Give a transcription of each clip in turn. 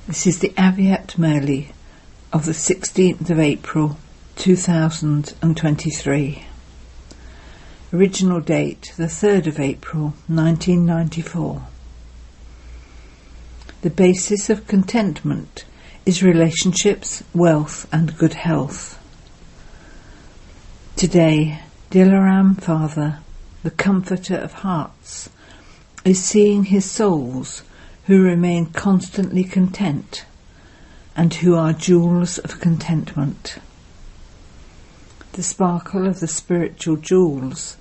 This is the Aviat Murli of the 16th of April 2023. Original date the 3rd of April 1994. The basis of contentment is relationships, wealth and good health. Today, Dilaram Father, the comforter of hearts, is seeing his souls who remain constantly content and who are jewels of contentment. The sparkle of the spiritual jewels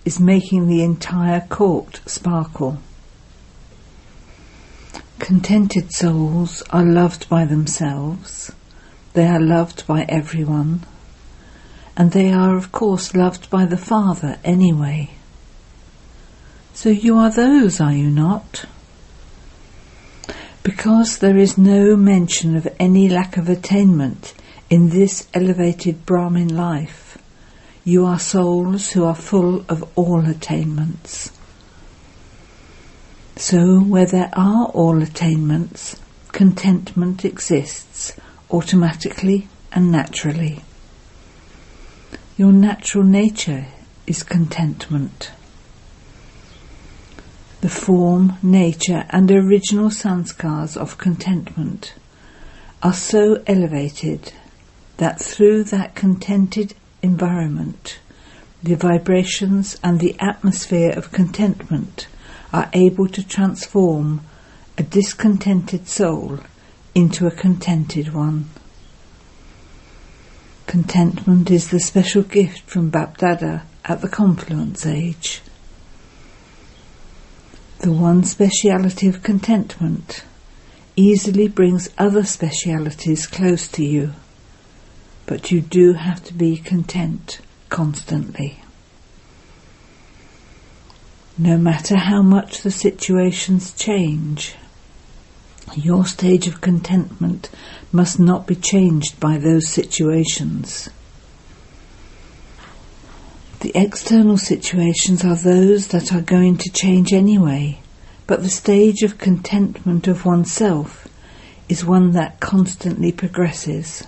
is making the entire court sparkle. Contented souls are loved by themselves, they are loved by everyone, and they are of course loved by the Father anyway. So you are those, are you not? Because there is no mention of any lack of attainment in this elevated Brahmin life, you are souls who are full of all attainments. So where there are all attainments, contentment exists automatically and naturally. Your natural nature is contentment. The form, nature and original sanskars of contentment are so elevated that through that contented environment, the vibrations and the atmosphere of contentment are able to transform a discontented soul into a contented one. Contentment is the special gift from Bapdada at the confluence age. The one speciality of contentment easily brings other specialities close to you, but you do have to be content constantly. No matter how much the situations change, your stage of contentment must not be changed by those situations. The external situations are those that are going to change anyway, but the stage of contentment of oneself is one that constantly progresses.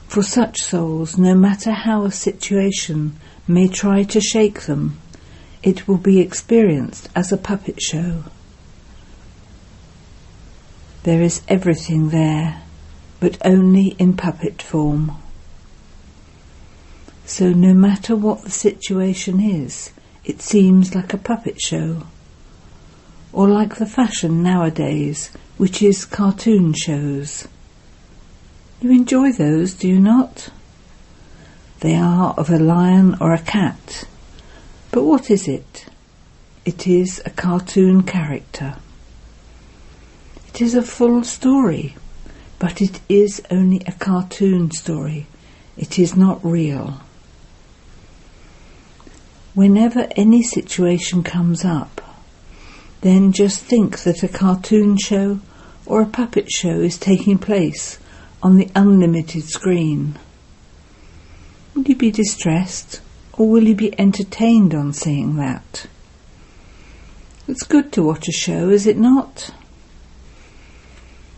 For such souls, no matter how a situation may try to shake them, it will be experienced as a puppet show. There is everything there, but only in puppet form. So no matter what the situation is, it seems like a puppet show, or like the fashion nowadays, which is cartoon shows. You enjoy those, do you not? They are of a lion or a cat, but what is it? It is a cartoon character. It is a full story, but it is only a cartoon story. It is not real. Whenever any situation comes up, then just think that a cartoon show or a puppet show is taking place on the unlimited screen. Will you be distressed, or will you be entertained on seeing that? It's good to watch a show, is it not?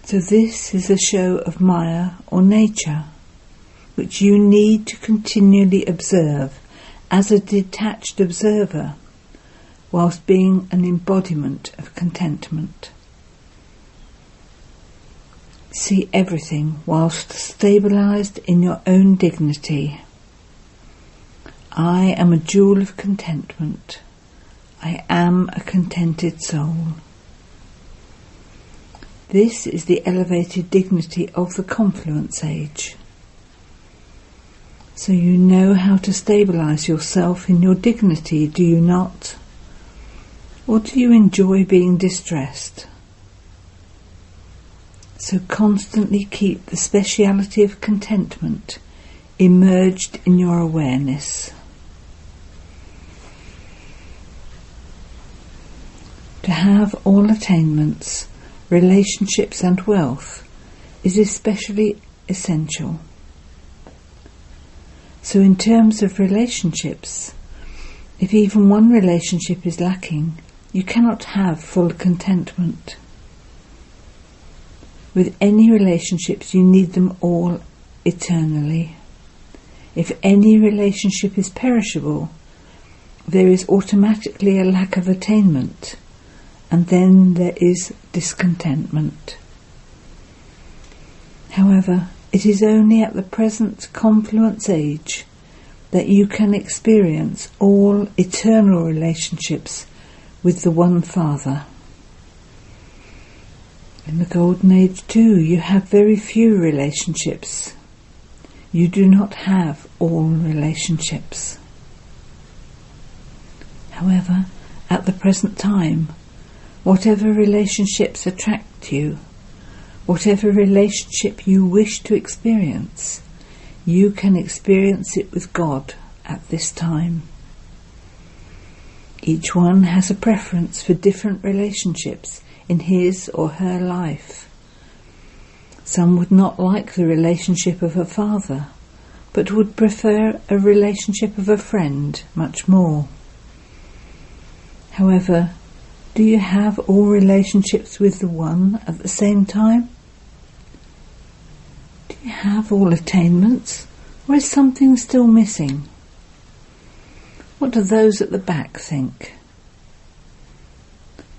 So this is a show of Maya or nature, which you need to continually observe as a detached observer, whilst being an embodiment of contentment. See everything whilst stabilized in your own dignity. I am a jewel of contentment. I am a contented soul. This is the elevated dignity of the confluence age. So you know how to stabilize yourself in your dignity, do you not? Or do you enjoy being distressed? So constantly keep the speciality of contentment emerged in your awareness. To have all attainments, relationships and wealth is especially essential. So in terms of relationships, if even one relationship is lacking, you cannot have full contentment. With any relationships, you need them all eternally. If any relationship is perishable, there is automatically a lack of attainment, and then there is discontentment. However, it is only at the present confluence age that you can experience all eternal relationships with the one Father. In the Golden Age too, you have very few relationships. You do not have all relationships. However, at the present time, whatever relationships attract you, whatever relationship you wish to experience, you can experience it with God at this time. Each one has a preference for different relationships in his or her life. Some would not like the relationship of a father, but would prefer a relationship of a friend much more. However, do you have all relationships with the one at the same time? Do you have all attainments, or is something still missing? What do those at the back think?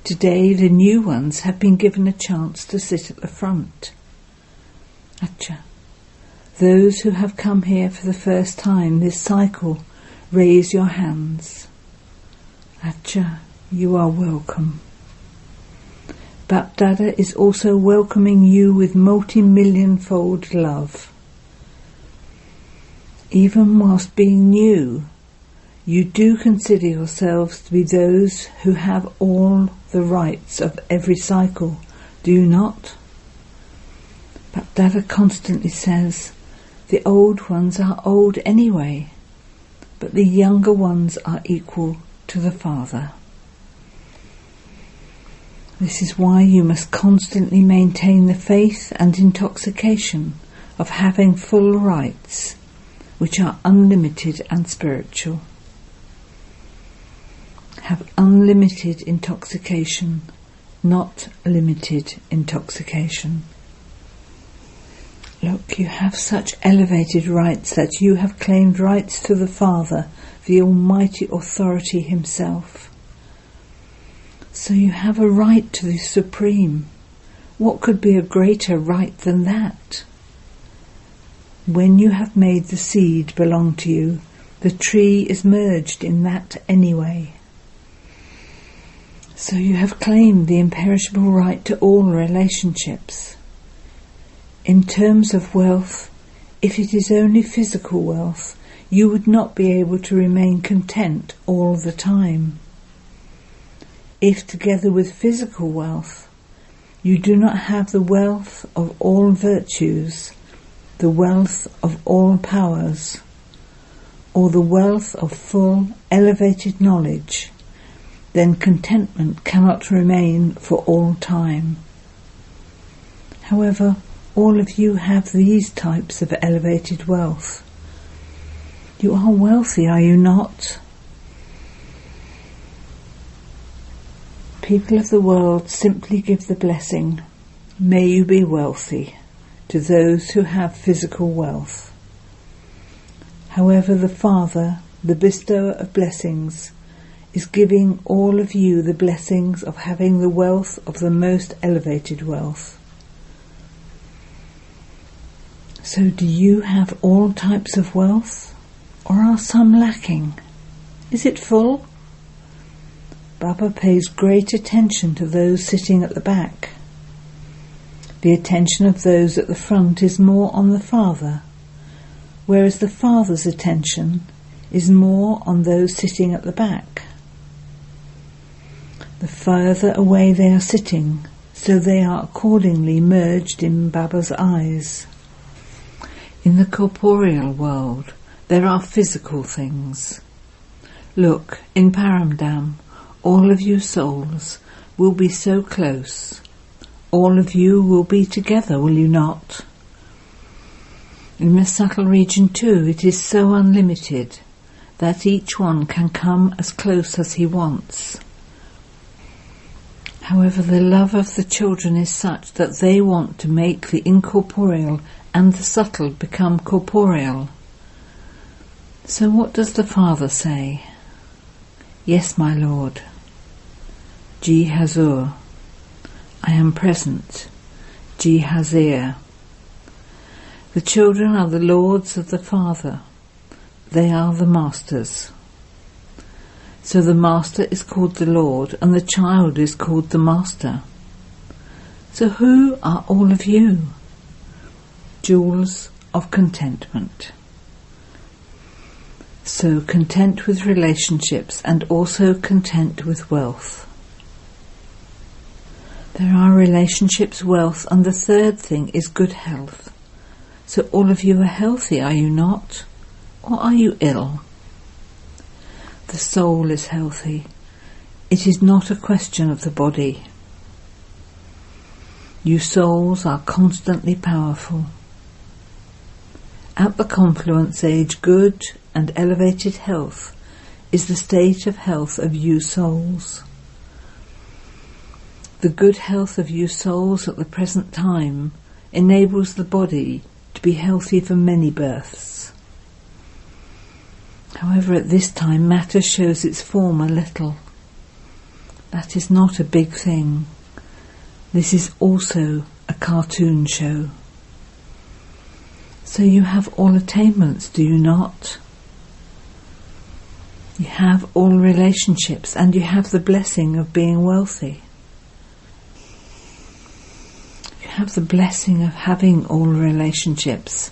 Today the new ones have been given a chance to sit at the front. Acha. Those who have come here for the first time this cycle, raise your hands. Acha, you are welcome. Bapdada is also welcoming you with multi-million-fold love. Even whilst being new, you do consider yourselves to be those who have all the rights of every cycle, do you not? Bapdada constantly says, the old ones are old anyway, but the younger ones are equal to the Father. This is why you must constantly maintain the faith and intoxication of having full rights, which are unlimited and spiritual. Have unlimited intoxication, not limited intoxication. Look, you have such elevated rights that you have claimed rights to the Father, the Almighty Authority Himself. So you have a right to the Supreme. What could be a greater right than that? When you have made the seed belong to you, the tree is merged in that anyway. So you have claimed the imperishable right to all relationships. In terms of wealth, if it is only physical wealth, you would not be able to remain content all the time. If together with physical wealth, you do not have the wealth of all virtues, the wealth of all powers, or the wealth of full, elevated knowledge, then contentment cannot remain for all time. However, all of you have these types of elevated wealth. You are wealthy, are you not? People of the world simply give the blessing, may you be wealthy, to those who have physical wealth. However, the Father, the bestower of blessings, is giving all of you the blessings of having the wealth of the most elevated wealth. So do you have all types of wealth, or are some lacking? Is it full? Baba pays great attention to those sitting at the back. The attention of those at the front is more on the Father, whereas the Father's attention is more on those sitting at the back. The further away they are sitting, so they are accordingly merged in Baba's eyes. In the corporeal world, there are physical things. Look, in Paramdam, all of you souls will be so close. All of you will be together, will you not? In the subtle region too, it is so unlimited that each one can come as close as he wants. However, the love of the children is such that they want to make the incorporeal and the subtle become corporeal. So what does the Father say? Yes, my Lord. Ji Hazur. I am present. Ji Hazir. The children are the lords of the Father. They are the masters. So the master is called the Lord and the child is called the master. So who are all of you? Jewels of contentment. So content with relationships and also content with wealth. There are relationships, wealth, and the third thing is good health. So all of you are healthy, are you not? Or are you ill? The soul is healthy. It is not a question of the body. You souls are constantly powerful. At the confluence age, good and elevated health is the state of health of you souls. The good health of you souls at the present time enables the body to be healthy for many births. However, at this time matter shows its form a little. That is not a big thing. This is also a cartoon show. So you have all attainments, do you not? You have all relationships and you have the blessing of being wealthy. You have the blessing of having all relationships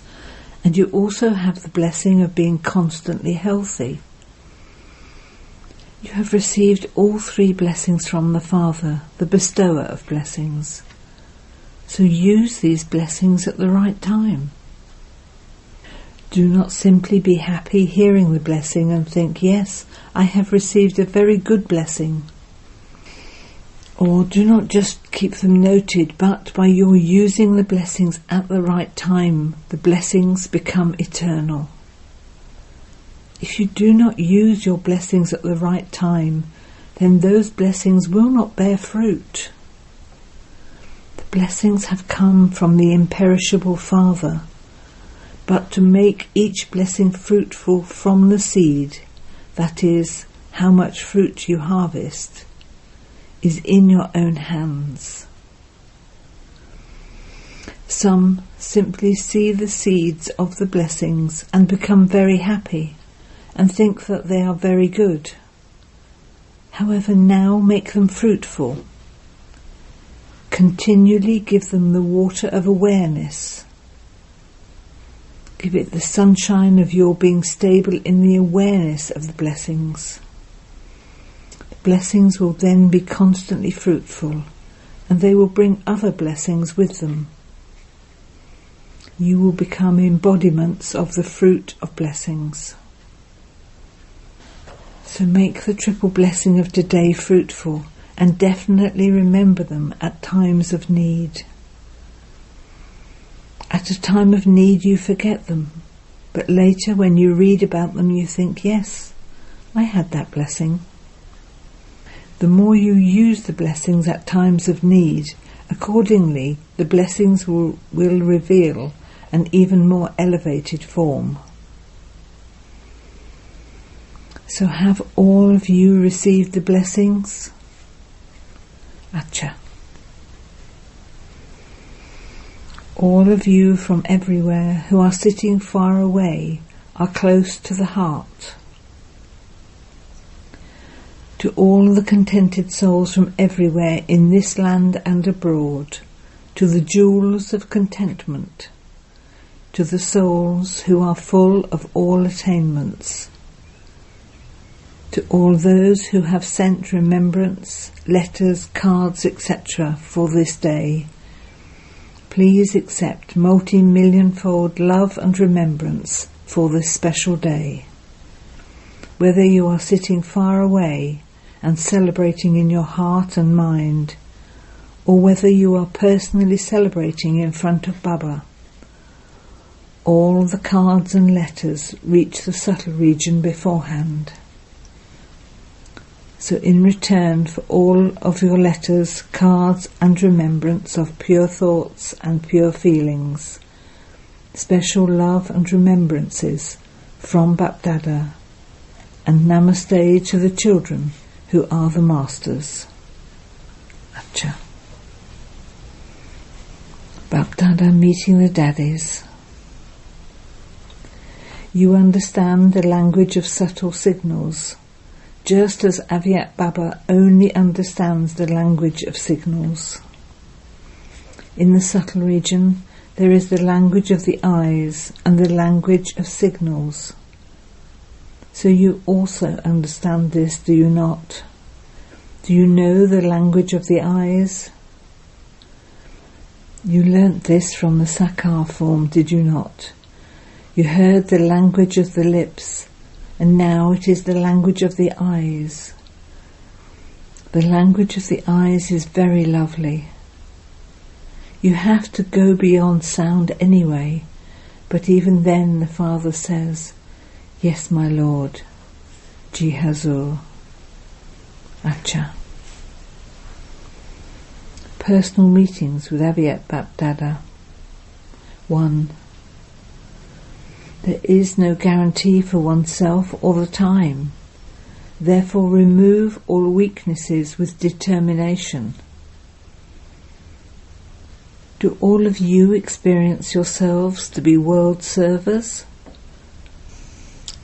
and you also have the blessing of being constantly healthy. You have received all three blessings from the Father, the bestower of blessings. So use these blessings at the right time. Do not simply be happy hearing the blessing and think, yes, I have received a very good blessing. Or do not just keep them noted, but by your using the blessings at the right time, the blessings become eternal. If you do not use your blessings at the right time, then those blessings will not bear fruit. The blessings have come from the imperishable Father, but to make each blessing fruitful from the seed, that is, how much fruit you harvest, is in your own hands. Some simply see the seeds of the blessings and become very happy and think that they are very good. However, now make them fruitful. Continually give them the water of awareness. Give it the sunshine of your being stable in the awareness of the blessings. The blessings will then be constantly fruitful, and they will bring other blessings with them. You will become embodiments of the fruit of blessings. So make the triple blessing of today fruitful, and definitely remember them at times of need. At a time of need you forget them, but later when you read about them you think, yes, I had that blessing. The more you use the blessings at times of need, accordingly the blessings will reveal an even more elevated form. So have all of you received the blessings? Acha. All of you from everywhere who are sitting far away are close to the heart. To all the contented souls from everywhere in this land and abroad, to the jewels of contentment, to the souls who are full of all attainments, to all those who have sent remembrance, letters, cards, etc. for this day, please accept multi-millionfold love and remembrance for this special day. Whether you are sitting far away and celebrating in your heart and mind, or whether you are personally celebrating in front of Baba, all the cards and letters reach the subtle region beforehand. So in return for all of your letters, cards and remembrance of pure thoughts and pure feelings, special love and remembrances from Bapdada, and Namaste to the children who are the masters. Acha. Bapdada meeting the daddies. You understand the language of subtle signals, just as Avyat Baba only understands the language of signals. In the subtle region, there is the language of the eyes and the language of signals. So you also understand this, do you not? Do you know the language of the eyes? You learnt this from the Sakar form, did you not? You heard the language of the lips, and now it is the language of the eyes. The language of the eyes is very lovely. You have to go beyond sound anyway, but even then the Father says, "Yes, my Lord, Ji Hazur." Acha. Personal meetings with Avyat Bapdada. 1. There is no guarantee for oneself all the time. Therefore remove all weaknesses with determination. Do all of you experience yourselves to be world servers?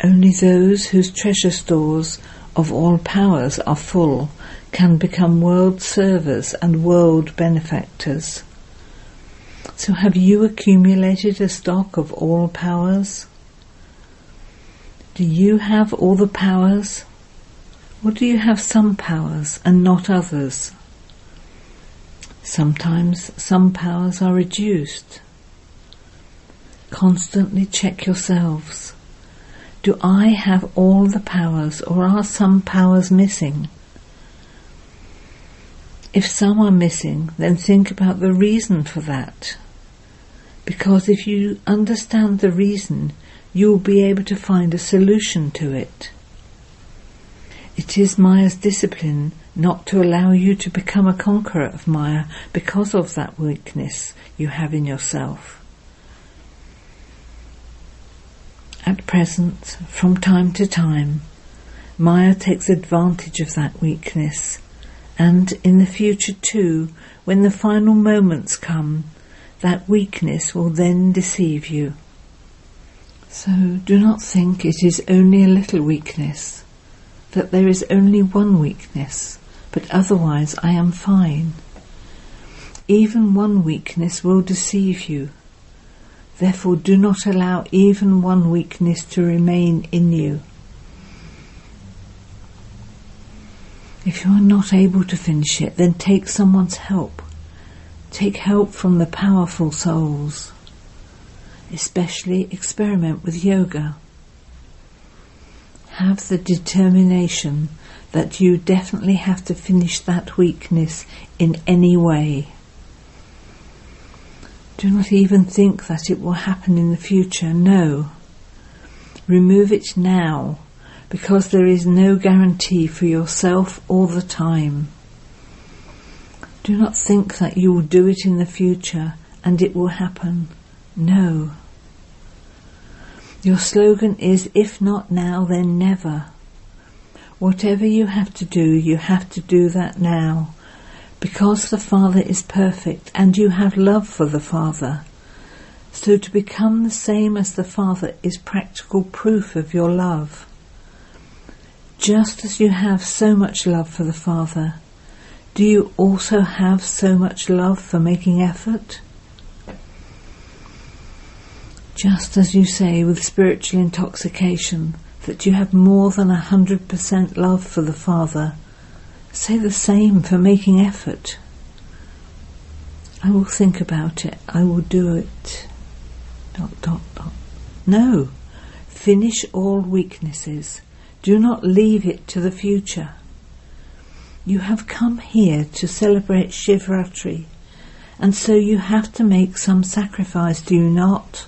Only those whose treasure stores of all powers are full can become world servers and world benefactors. So have you accumulated a stock of all powers? Do you have all the powers? Or do you have some powers and not others? Sometimes some powers are reduced. Constantly check yourselves. Do I have all the powers, or are some powers missing? If some are missing, then think about the reason for that. Because if you understand the reason, you will be able to find a solution to it. It is Maya's discipline not to allow you to become a conqueror of Maya because of that weakness you have in yourself. At present, from time to time, Maya takes advantage of that weakness, and in the future too, when the final moments come, that weakness will then deceive you. So do not think it is only a little weakness, that there is only one weakness, but otherwise I am fine. Even one weakness will deceive you. Therefore do not allow even one weakness to remain in you. If you are not able to finish it, then take someone's help. Take help from the powerful souls. Especially experiment with yoga. Have the determination that you definitely have to finish that weakness in any way. Do not even think that it will happen in the future. No. Remove it now, because there is no guarantee for yourself all the time. Do not think that you will do it in the future and it will happen. No. Your slogan is, if not now, then never. Whatever you have to do that now. Because the Father is perfect and you have love for the Father. So to become the same as the Father is practical proof of your love. Just as you have so much love for the Father, do you also have so much love for making effort? Just as you say with spiritual intoxication that you have more than 100% love for the Father, say the same for making effort. I will think about it. I will do it. ... No. Finish all weaknesses. Do not leave it to the future. You have come here to celebrate Shivratri, and so you have to make some sacrifice, do you not?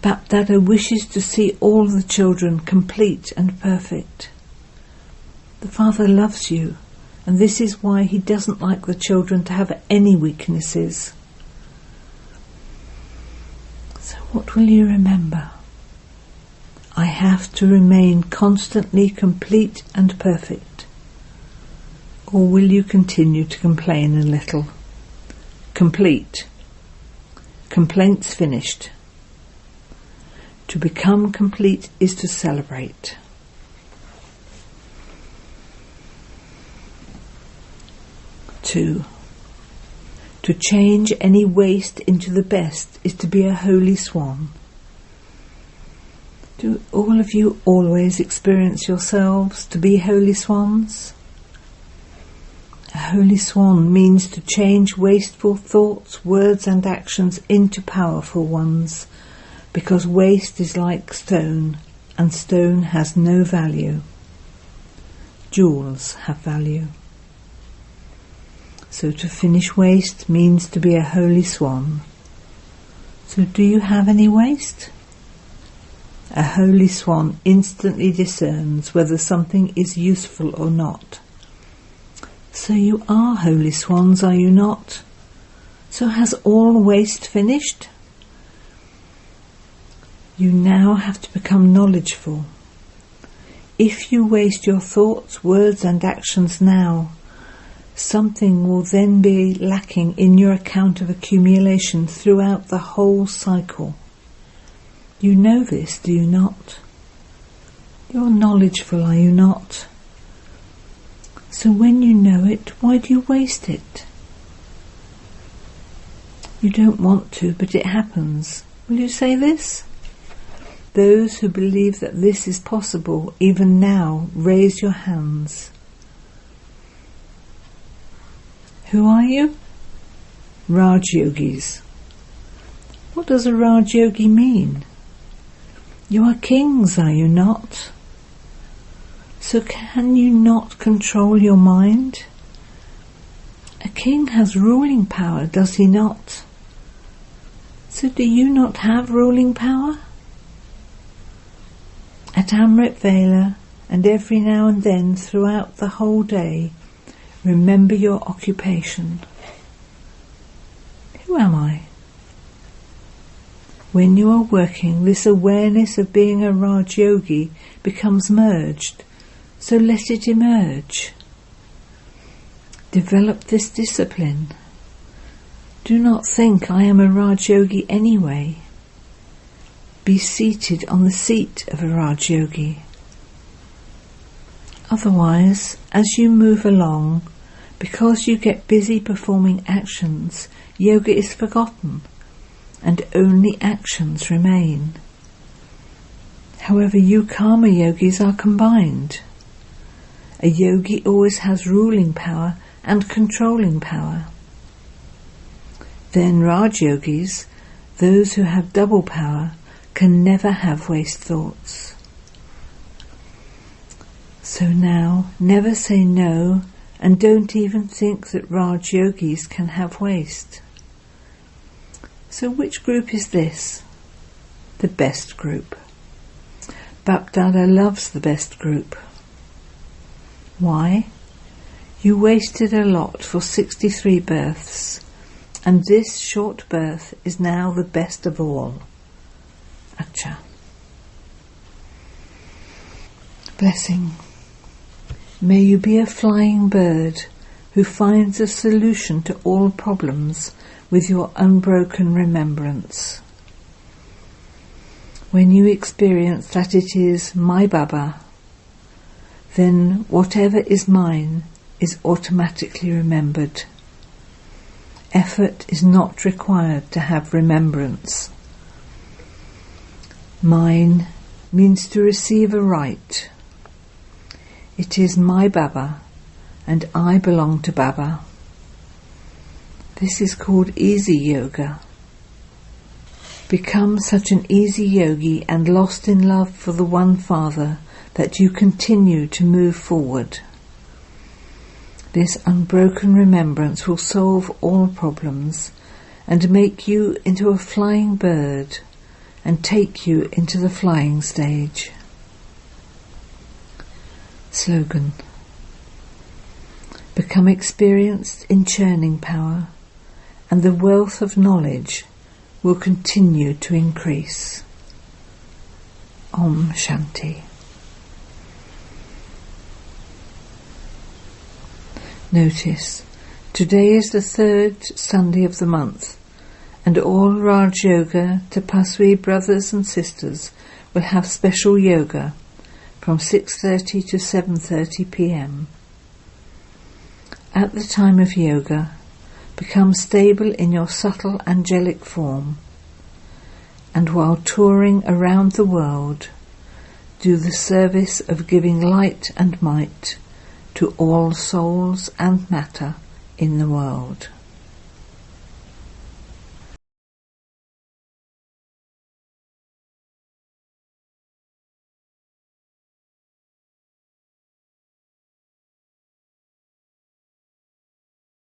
Bapdada wishes to see all the children complete and perfect. The Father loves you, and this is why he doesn't like the children to have any weaknesses. So what will you remember? I have to remain constantly complete and perfect. Or will you continue to complain a little? Complete. Complaints finished. To become complete is to celebrate. 2. To change any waste into the best is to be a holy swan. Do all of you always experience yourselves to be holy swans? A holy swan means to change wasteful thoughts, words and actions into powerful ones, because waste is like stone, and stone has no value. Jewels have value. So to finish waste means to be a holy swan. So do you have any waste? A holy swan instantly discerns whether something is useful or not. So you are holy swans, are you not? So has all waste finished? You now have to become knowledgeful. If you waste your thoughts, words and actions now, something will then be lacking in your account of accumulation throughout the whole cycle. You know this, do you not? You're knowledgeful, are you not? So when you know it, why do you waste it? You don't want to, but it happens. Will you say this? Those who believe that this is possible, even now, raise your hands. Who are you? Raj Yogis. What does a Raj Yogi mean? You are kings, are you not? So can you not control your mind? A king has ruling power, does he not? So do you not have ruling power? At Amrit Vela and every now and then throughout the whole day, remember your occupation. Who am I? When you are working, this awareness of being a Raj Yogi becomes merged, so let it emerge. Develop this discipline. Do not think I am a Raj Yogi anyway. Be seated on the seat of a Raj Yogi. Otherwise, as you move along, because you get busy performing actions, yoga is forgotten and only actions remain. However, you karma yogis are combined. A yogi always has ruling power and controlling power. Then Raj Yogis, those who have double power, can never have waste thoughts. So now, never say no, and don't even think that Raj Yogis can have waste. So which group is this? The best group. Bapdada loves the best group. Why? You wasted a lot for 63 births, and this short birth is now the best of all. Acha. Blessing. May you be a flying bird who finds a solution to all problems with your unbroken remembrance. When you experience that it is my Baba, then whatever is mine is automatically remembered. Effort is not required to have remembrance. Mine means to receive a right. It is my Baba, and I belong to Baba. This is called easy yoga. Become such an easy yogi and lost in love for the one Father that you continue to move forward. This unbroken remembrance will solve all problems and make you into a flying bird and take you into the flying stage. Slogan. Become experienced in churning power, and the wealth of knowledge will continue to increase. Om Shanti. Notice, today is the third Sunday of the month, and all Raj Yoga Tapaswi brothers and sisters will have special yoga from 6:30 to 7:30 p.m. At the time of yoga, become stable in your subtle angelic form, and while touring around the world, do the service of giving light and might to all souls and matter in the world.